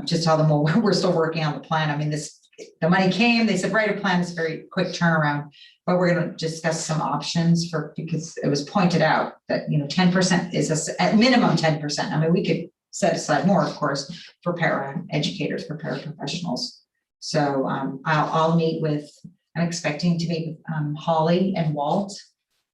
S2: Just tell them, well, we're still working on the plan. I mean, the money came, they said, write a plan, it's a very quick turnaround, but we're going to discuss some options because it was pointed out that, 10% is at minimum 10%. I mean, we could set aside more, of course, for para educators, for paraprofessionals. So I'll meet with, I'm expecting to meet with Holly and Walt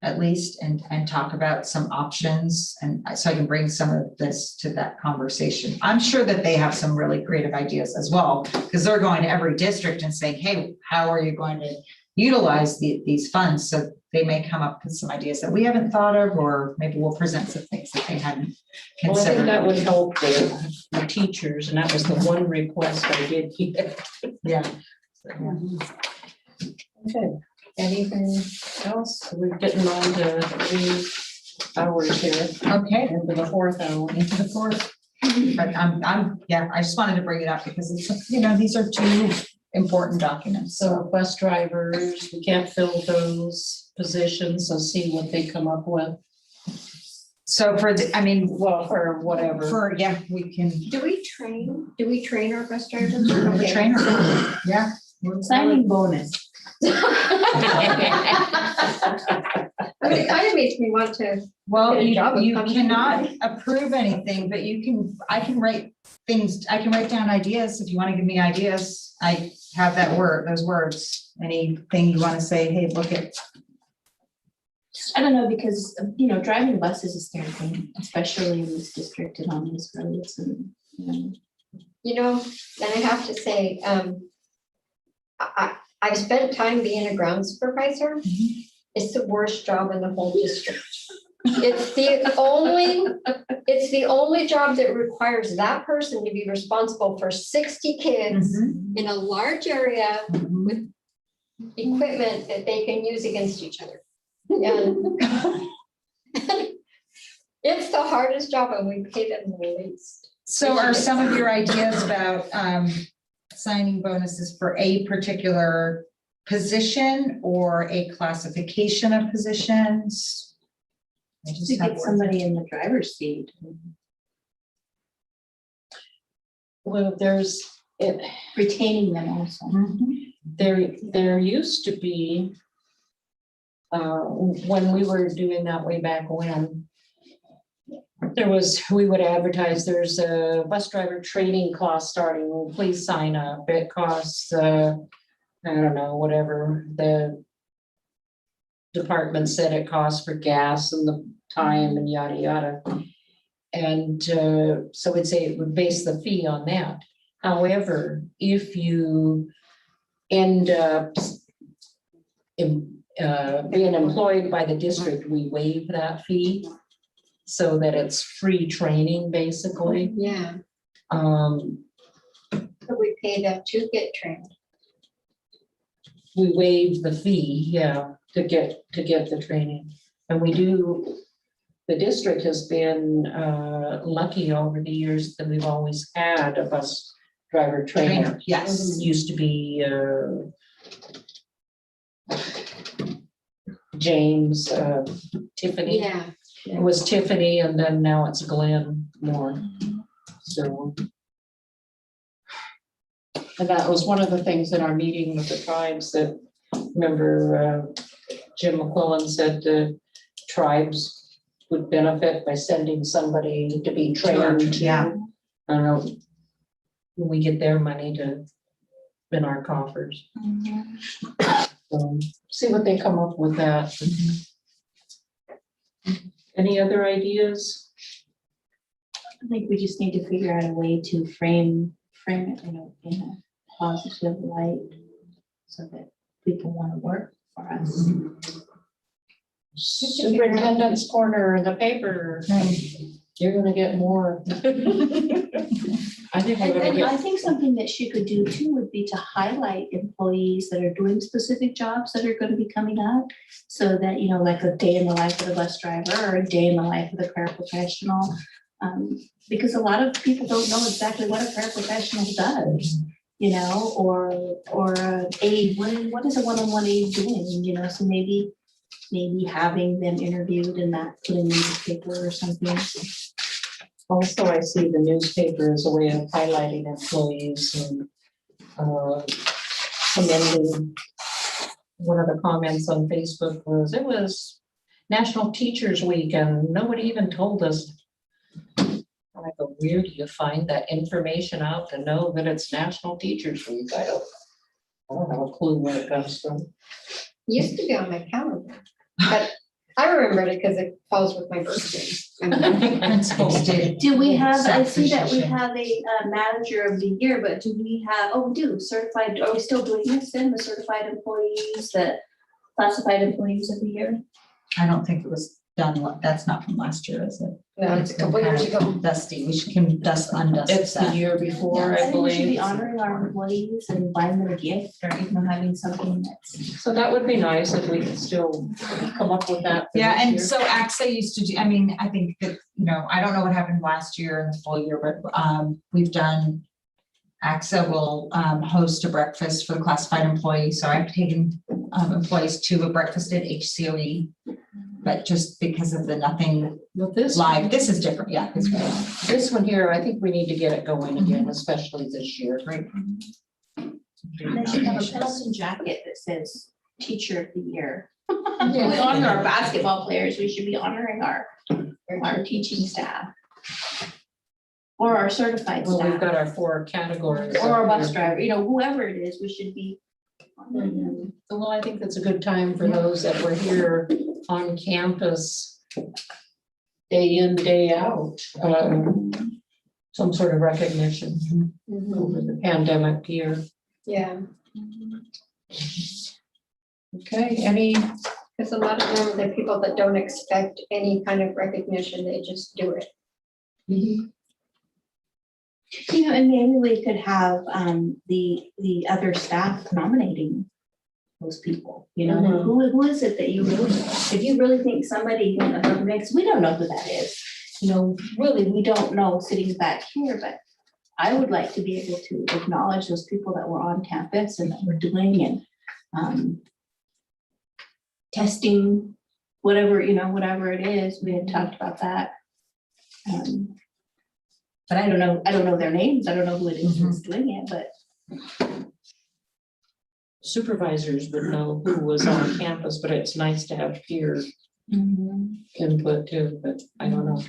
S2: at least, and talk about some options. And so I can bring some of this to that conversation. I'm sure that they have some really creative ideas as well, because they're going to every district and saying, hey, how are you going to utilize these funds? So they may come up with some ideas that we haven't thought of, or maybe we'll present some things that they hadn't
S3: Well, I think
S2: considered.
S3: that would help the teachers, and that was the one request I did get.
S2: Yeah.
S3: Okay, anything else? We're getting on to 3 hours here,
S2: Okay.
S3: into the 4th hour.
S2: Into the fourth. But I just wanted to bring it up because it's, these are two important documents.
S3: So bus drivers, we can't fill those positions, so see what they come up with.
S2: So for
S3: Well, for whatever.
S2: we can.
S6: Do we train our bus drivers?
S2: The
S6: Okay.
S2: trainer. Yeah.
S5: Signing bonus.
S6: I mean, it kind of makes me want to.
S2: Well,
S6: Get a job of
S2: you
S6: coming.
S2: cannot approve anything, but I can write things, I can write down ideas if you want to give me ideas. I have those words, anything you want to say, hey, look at.
S5: I don't know, because, driving buses is scary thing, especially in this district and on these roads and,
S6: And I have to say, I've spent time being a ground supervisor. It's the worst job in the whole district. It's the only job that requires that person to be responsible for 60 kids in a large area with equipment that they can use against each other. And it's the hardest job, and we pay them the least.
S2: So are some of your ideas about signing bonuses for a particular position or a classification of positions? I just
S5: to
S2: have
S5: get somebody in the driver's seat.
S3: Well,
S5: Retaining them also.
S3: there used to be, when we were doing that way back when, we would advertise, there's a bus driver training class starting, please sign up. It costs, I don't know, whatever the department said it costs for gas and the time and yada, yada. And so we'd say it would base the fee on that. However, if you end up being employed by the district, we waive that fee. so that it's free training, basically.
S6: Yeah,
S3: Um,
S6: but we pay them to get trained.
S3: we waive the fee, yeah, to get the training. And we do, the district has been lucky over the years that we've always had a bus driver trainer.
S2: Yes.
S3: Used to be James, Tiffany.
S6: Yeah,
S3: It was Tiffany, and then now it's Glenn Moore. So. And that was one of the things in our meeting with the tribes that, remember, Jim McClellan said the tribes would benefit by sending somebody to be trained.
S2: Yeah.
S3: I don't know, when we get their money to in our coffers. See what they come up with that. Any other ideas?
S5: I think we just need to figure out a way to frame it, in a positive light so that people want to work for us.
S3: Superintendents Corner in the paper. You're gonna get more. I think we're
S5: And
S3: gonna
S5: then I
S3: get,
S5: think something that she could do too would be to highlight employees that are doing specific jobs that are going to be coming up. So that, like a day in the life of the bus driver or a day in the life of the paraprofessional. Because a lot of people don't know exactly what a paraprofessional does, or an aide, what is a one-on-one aide doing, so maybe having them interviewed and that put in the newspaper or something.
S3: also, I see the newspaper as a way of highlighting employees and commending. One of the comments on Facebook was, it was National Teachers Week and nobody even told us. I go, where do you find that information out to know that it's National Teachers Week? I don't have a clue where it comes from.
S6: used to be on my calendar, but I remembered it because it falls with my birthday.
S2: Principals did.
S5: Do we have, I see that we
S2: Self-position.
S5: have a manager of the year, but do we have, we do, certified, are we still doing this then, the certified employees, the classified employees of the year?
S2: I don't think it was done, that's not from last year, is it?
S6: No, it's a couple years ago.
S2: Dusty, we can undust
S3: It's the
S2: that.
S3: year before,
S5: I
S3: I
S5: think we should be
S3: believe.
S5: honoring our employees and buying them a gift or having something that's.
S3: So that would be nice if we could still come up with that. for
S2: Yeah,
S3: this
S2: and
S3: year.
S2: so AXA used to do, I think that, I don't know what happened last year in the full year, but we've done, AXA will host a breakfast for the classified employees. So I've taken employees to a breakfast at HCOE, but just because of the nothing
S3: With this,
S2: live, this is different, yeah.
S3: this one here, I think we need to get it going again, especially this year.
S2: Great.
S5: They should have a Pendleton jacket that says Teacher of the Year.
S3: Yeah.
S5: We honor our basketball players, we should be honoring our teaching staff. Or our certified
S3: Well, we've
S5: staff,
S3: got our 4 categories.
S5: or our
S3: up
S5: bus
S3: here.
S5: driver, whoever it is, we should be honoring them.
S3: Well, I think that's a good time for those that were here on campus day in, day out. Some sort of recognition
S6: Mhm.
S3: over the pandemic year.
S6: Yeah,
S3: Okay, any,
S6: because a lot of them, the people that don't expect any kind of recognition, they just do it.
S5: And maybe we could have the other staff nominating those people,
S6: Mhm.
S5: who is it that you really, if you really think somebody, next, we don't know who that is. Really, we don't know sitting back here, but I would like to be able to acknowledge those people that were on campus and that were doing and testing, whatever it is, we had talked about that. But I don't know their names, I don't know who it is that's doing it, but.
S3: supervisors would know who was on campus, but it's nice to have peer input too, but I don't know.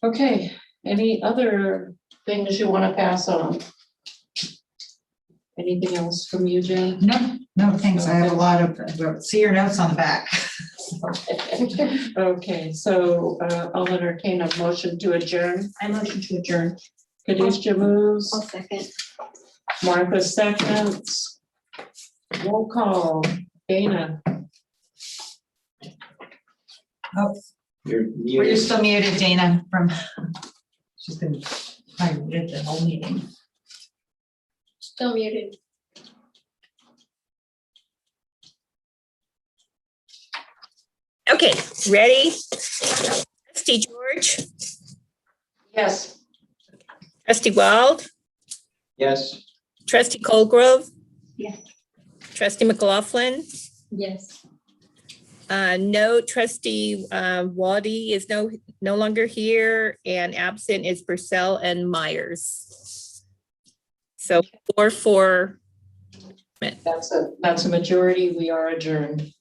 S3: Okay, any other things you want to pass on? Anything else from you, Jen?
S2: No, thanks. I have a lot of, see your notes on the back.
S3: Okay, so I'll entertain a motion to adjourn.
S5: I motion to adjourn.
S3: Kadisha moves,
S6: I'll second.
S3: Martha seconds. Roll call, Dana.
S8: You're
S2: You're
S8: muted.
S2: still muted, Dana, from, she's been muted the whole meeting.
S6: Still muted.
S9: Okay, ready? Trustee George,
S3: Yes.
S9: trustee Wild,
S8: Yes,
S9: trustee Colgrove,
S5: Yes.
S9: trustee McLaughlin.
S6: Yes.
S9: No, trustee Waddy is no longer here, and absent is Purcell and Myers. So 4-4.
S3: That's a majority. We are adjourned.